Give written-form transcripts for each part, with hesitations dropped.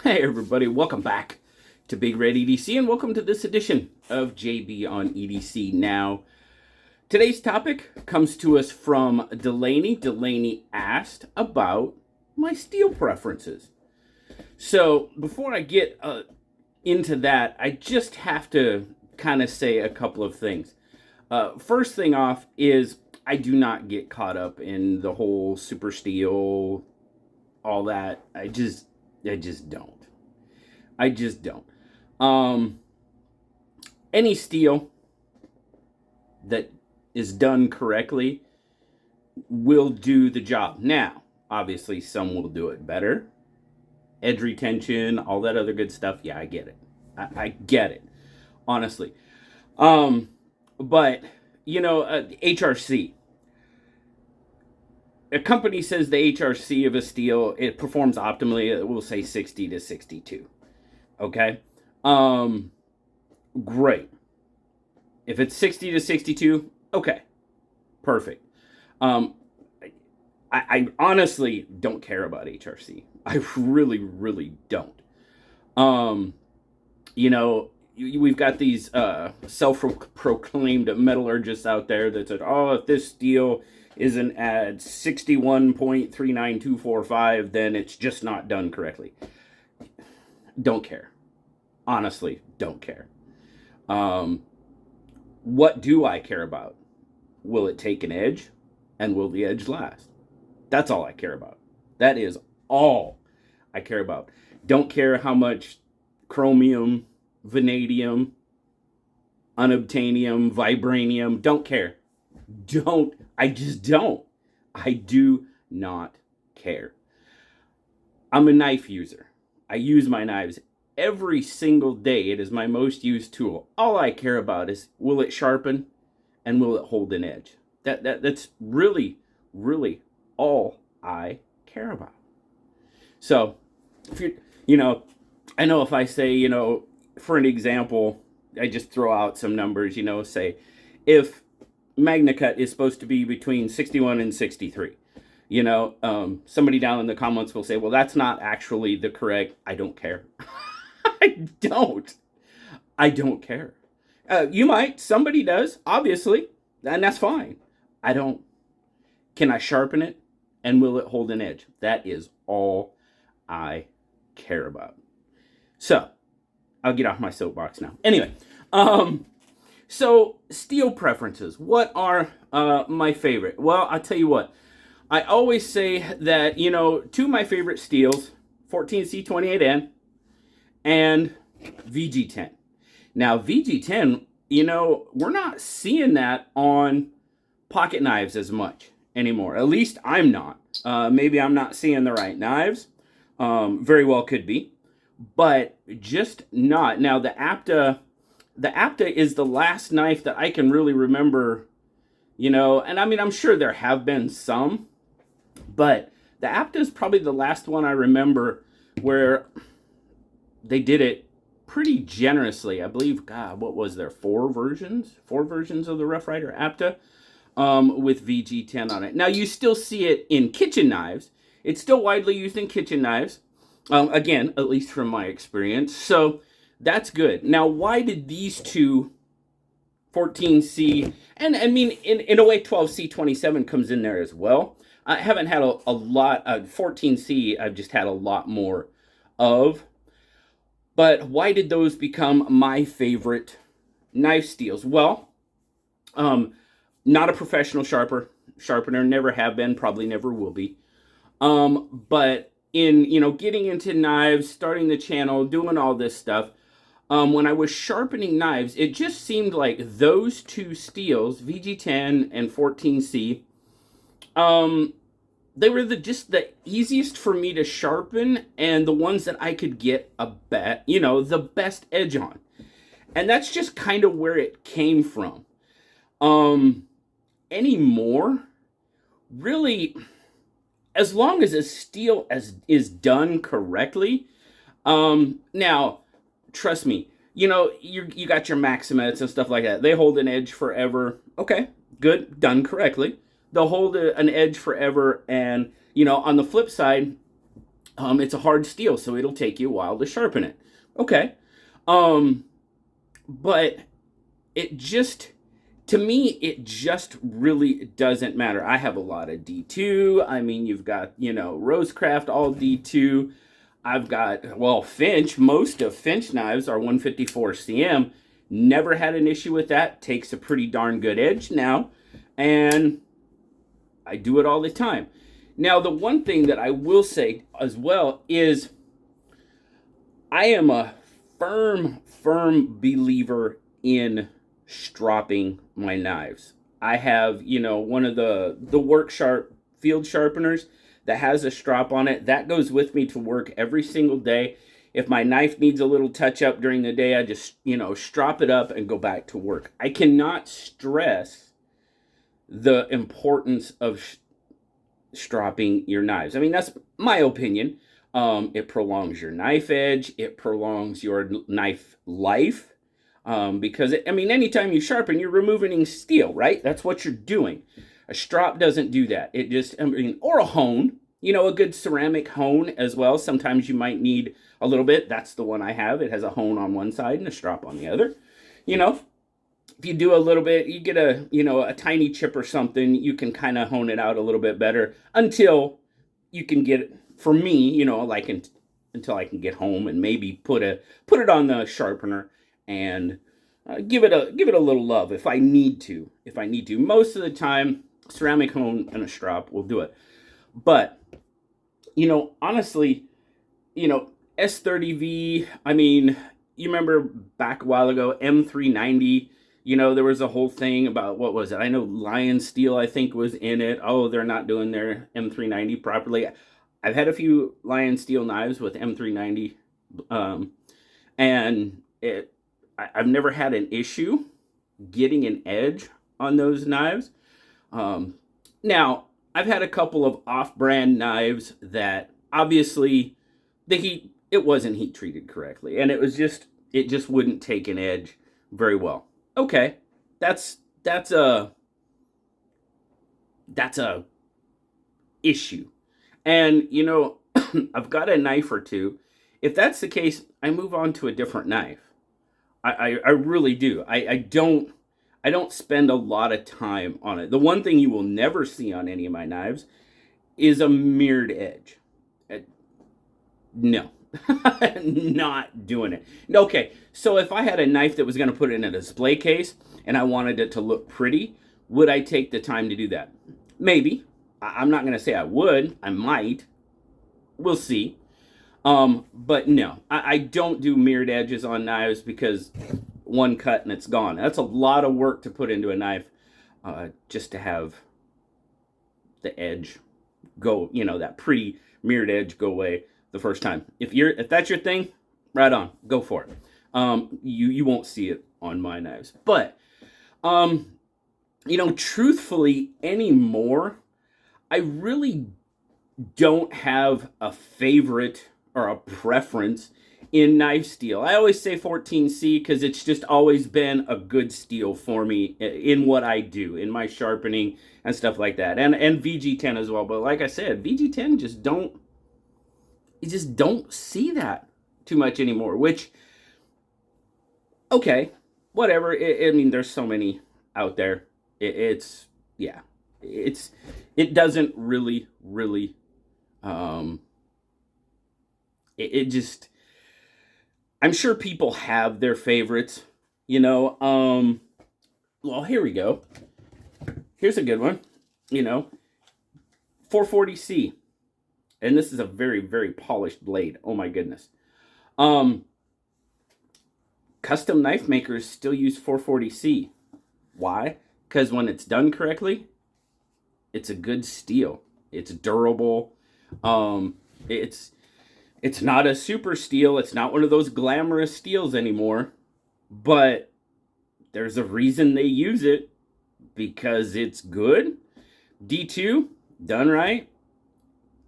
Hey everybody, welcome back to BigRedEDC and welcome to this edition of JB on EDC. Now, today's topic comes to us from Delaney. Delaney asked about my steel preferences. So, before I get into that, I just have to kind of say a couple of things. First thing off is I do not get caught up in the whole super steel, all that. I just don't. I just don't. Any steel that is done correctly will do the job. Now, obviously, some will do it better. Edge retention, all that other good stuff. Yeah, I get it. I get it, honestly. But, you know, HRC. A company says the HRC of a steel, it performs optimally, we'll say 60 to 62. Okay? Great. If it's 60 to 62, okay. Perfect. I honestly don't care about HRC. I really, really don't. You know, we've got these self-proclaimed metallurgists out there that said, oh, if this steel isn't at 61.39245, then it's just not done correctly. Don't care. Honestly, don't care. What do I care about? Will it take an edge? And will the edge last? That's all I care about. That is all I care about. Don't care how much chromium, vanadium, unobtainium, vibranium. Don't care. I just don't. I do not care. I'm a knife user. I use my knives every single day. It is my most used tool. All I care about is, will it sharpen and will it hold an edge? That's really, really all I care about. So, if you know, I know if I say, you know, for an example, I just throw out some numbers, you know, say if MagnaCut is supposed to be between 61 and 63. You know, somebody down in the comments will say, well, that's not actually the correct. I don't care. I don't care. You might. Somebody does, obviously. And that's fine. I don't. Can I sharpen it? And will it hold an edge? That is all I care about. So, I'll get off my soapbox now. Anyway, so steel preferences. What are my favorite? Well, I'll tell you what. I always say that, you know, two of my favorite steels, 14C28N and VG10. Now, VG10, you know, we're not seeing that on pocket knives as much anymore. At least I'm not. Maybe I'm not seeing the right knives. Very well could be. But just not. Now, the APTA is the last knife that I can really remember, you know, and I mean, I'm sure there have been some, but the APTA is probably the last one I remember where they did it pretty generously. I believe, God, what was there? Four versions of the Rough Rider APTA with VG10 on it. Now, you still see it in kitchen knives. It's still widely used in kitchen knives. Again, at least from my experience. So that's good. Now, why did these two 14C, and I mean, in a way, 12C27 comes in there as well. I haven't had a lot of 14C, I've just had a lot more of. But why did those become my favorite knife steels? Well, not a professional sharpener, never have been, probably never will be. But in, you know, getting into knives, starting the channel, doing all this stuff, when I was sharpening knives, it just seemed like those two steels, VG10 and 14C, they were just the easiest for me to sharpen and the ones that I could get the best edge on. And that's just kind of where it came from. Anymore, really, as long as a steel is done correctly, now, trust me, you know, you got your Maximets and stuff like that. They hold an edge forever. Okay, good, done correctly. They'll hold an edge forever. And, you know, on the flip side, It's a hard steel, so it'll take you a while to sharpen it. Okay. Um, but it just, to me, it just really doesn't matter. I have a lot of D2. I mean, you've got, you know, RoseCraft, all D2. I've got, well, Finch. Most of Finch knives are 154 cm. Never had an issue with that. Takes a pretty darn good edge now. And I do it all the time. Now, the one thing that I will say as well is I am a firm believer in stropping my knives. I have, you know, one of the work sharp field sharpeners that has a strop on it. That goes with me to work every single day. If my knife needs a little touch up during the day, I just, you know, strop it up and go back to work. I cannot stress the importance of stropping your knives. I mean, that's my opinion. It prolongs your knife edge. It prolongs your knife life. Because, I mean, anytime you sharpen, you're removing steel, right? That's what you're doing. A strop doesn't do that. It just, I mean, or a hone, you know, a good ceramic hone as well. Sometimes you might need a little bit. That's the one I have. It has a hone on one side and a strop on the other. You know, if you do a little bit, you get a, you know, a tiny chip or something, you can kind of hone it out a little bit better until you can get it, for me, you know, like until I can get home and maybe put it on the sharpener and give it a little love if I need to. Most of the time, ceramic hone and a strop will do it. But, you know, honestly, you know, S30V, I mean, you remember back a while ago, M390, you know, there was a whole thing about, what was it? I know Lion Steel, I think, was in it. Oh, they're not doing their M390 properly. I've had a few Lion Steel knives with M390, and I've never had an issue getting an edge on those knives. Now, I've had a couple of off-brand knives that obviously it wasn't heat treated correctly, and it just wouldn't take an edge very well. Okay, that's a issue. And, you know, I've got a knife or two. If that's the case, I move on to a different knife. I really do. I don't spend a lot of time on it. The one thing you will never see on any of my knives is a mirrored edge. No, not doing it. Okay, so if I had a knife that was going to put it in a display case and I wanted it to look pretty, would I take the time to do that? Maybe. I'm not going to say I would. I might. We'll see. But no, I don't do mirrored edges on knives because one cut and it's gone. That's a lot of work to put into a knife, just to have the edge go, you know, that pretty mirrored edge go away the first time. If that's your thing, right on, go for it. You won't see it on my knives. But, you know, truthfully anymore, I really don't have a favorite or a preference in knife steel. I always say 14C because it's just always been a good steel for me in what I do, in my sharpening and stuff like that. And VG10 as well. But like I said, VG10 you just don't see that too much anymore, which, okay, whatever. I mean, there's so many out there. It doesn't really, it just, I'm sure people have their favorites, you know. Well, here we go. Here's a good one, you know, 440C. And this is a very, very polished blade. Oh my goodness. Custom knife makers still use 440C. Why? Because when it's done correctly, it's a good steel. It's durable. It's not a super steel. It's not one of those glamorous steels anymore. But there's a reason they use it, because it's good. D2, done right,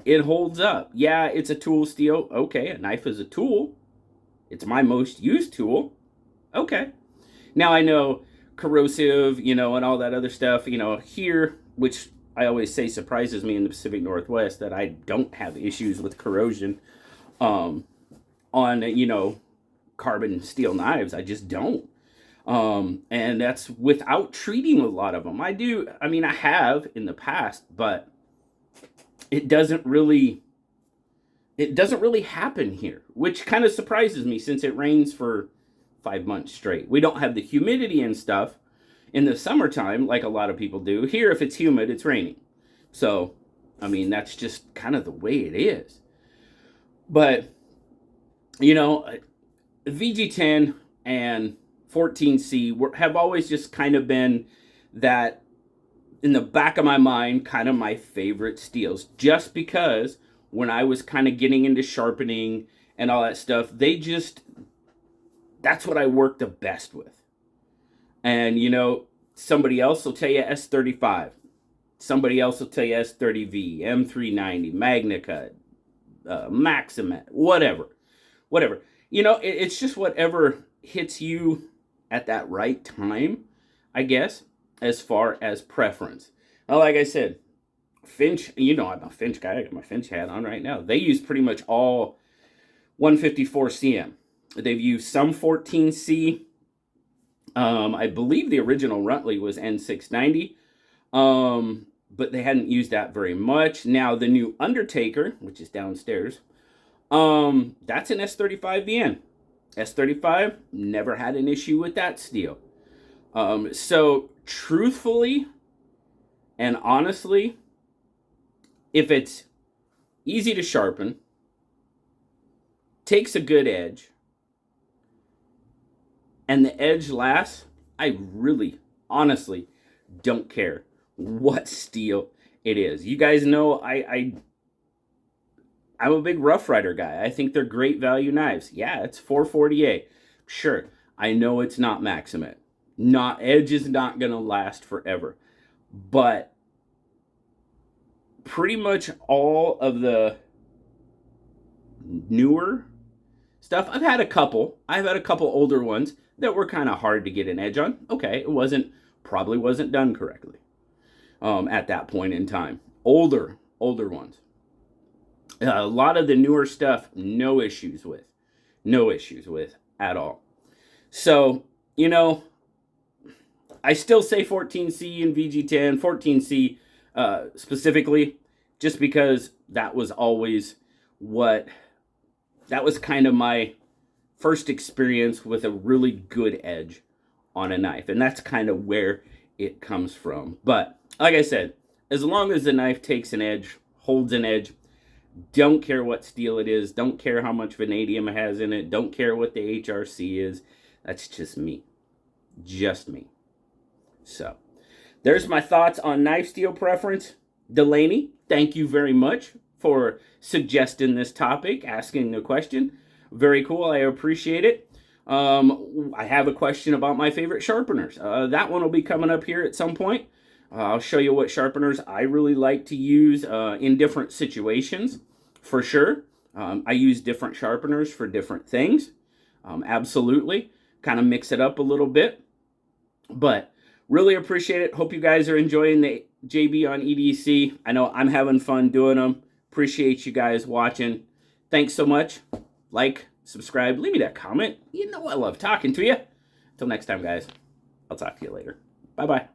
it holds up. Yeah, it's a tool steel. Okay, a knife is a tool. It's my most used tool. Okay. Now I know corrosive, you know, and all that other stuff, you know, here, which I always say surprises me in the Pacific Northwest that I don't have issues with corrosion on, you know, carbon steel knives. I just don't. And that's without treating a lot of them. I mean, I have in the past, but it doesn't really happen here, which kind of surprises me since it rains for 5 months straight. We don't have the humidity and stuff in the summertime like a lot of people do. Here, if it's humid, it's raining. So, I mean, that's just kind of the way it is. But, you know, VG10 and 14C have always just kind of been that, in the back of my mind, kind of my favorite steels. Just because when I was kind of getting into sharpening and all that stuff, that's what I work the best with. And, you know, somebody else will tell you S35. Somebody else will tell you S30V, M390, Magnica, Maximat, whatever. You know, it's just whatever hits you at that right time, I guess, as far as preference. Now, like I said, Finch, you know, I'm a Finch guy. I got my Finch hat on right now. They use pretty much all 154 CM. They've used some 14C. I believe the original Runtley was N690, but they hadn't used that very much. Now, the new Undertaker, which is downstairs, that's an S35VN. S35, never had an issue with that steel. So, truthfully and honestly, if it's easy to sharpen, takes a good edge, and the edge lasts, I really, honestly don't care what steel it is. You guys know I'm a big Rough Rider guy. I think they're great value knives. Yeah, it's 440A. Sure, I know it's not Maximat. Edge is not going to last forever. But pretty much all of the newer stuff, I've had a couple older ones that were kind of hard to get an edge on. Okay, it probably wasn't done correctly at that point in time. Older ones. A lot of the newer stuff, no issues with at all. So, you know, I still say 14C and VG10, 14C specifically, just because that was kind of my first experience with a really good edge on a knife. And that's kind of where it comes from. But like I said, as long as the knife takes an edge, holds an edge, don't care what steel it is, don't care how much vanadium it has in it, don't care what the HRC is. That's just me. Just me. So, there's my thoughts on knife steel preference. Delaney, thank you very much for suggesting this topic, asking the question. Very cool. I appreciate it. I have a question about my favorite sharpeners. That one will be coming up here at some point. I'll show you what sharpeners I really like to use in different situations, for sure. I use different sharpeners for different things. Absolutely. Kind of mix it up a little bit. But really appreciate it. Hope you guys are enjoying the JB on EDC. I know I'm having fun doing them. Appreciate you guys watching. Thanks so much. Like, subscribe, leave me that comment. You know I love talking to you. Until next time, guys. I'll talk to you later. Bye-bye.